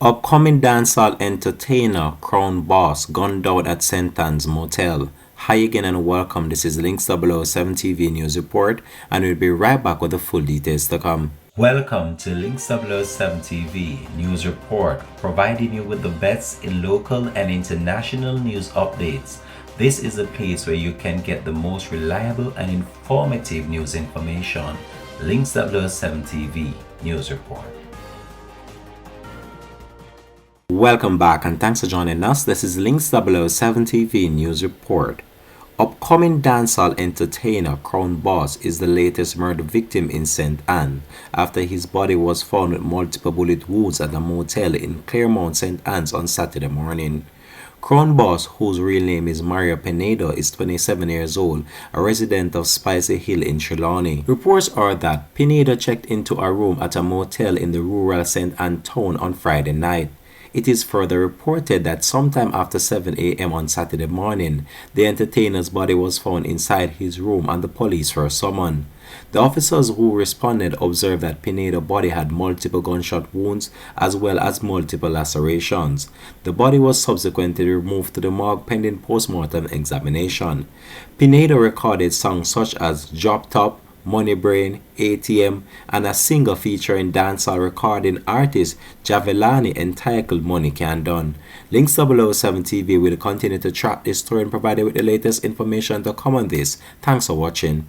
Upcoming dancehall entertainer Crown Boss gunned down at St. Anne's Motel. Hi again and welcome. This is Links 007 TV News Report, and we'll be right back with the full details to come. Welcome to Links 007 TV News Report, providing you with the best in local and international news updates. This is a place where you can get the most reliable and informative news information. Links 007 TV News Report. Welcome back and thanks for joining us. This is Links 007 TV News Report. Upcoming dancehall entertainer Crown Boss is the latest murder victim in St. Anne after his body was found with multiple bullet wounds at a motel in Claremont, St. Anne's on Saturday morning. Crown Boss, whose real name is Mario Peynado, is 27 years old, a resident of Spicy Hill in Trelawny. Reports are that Peynado checked into a room at a motel in the rural St. Anne town on Friday night. It is further reported that sometime after 7 a.m. on Saturday morning, the entertainer's body was found inside his room and the police were summoned. The officers who responded observed that Peynado's body had multiple gunshot wounds as well as multiple lacerations. The body was subsequently removed to the morgue pending post-mortem examination. Peynado recorded songs such as Drop Top, Money Brain, ATM, and a single featuring dancehall recording artist Jahvillani entitled Cya Done. Links 007 TV will continue to track this story and provide you with the latest information to come on this. Thanks for watching.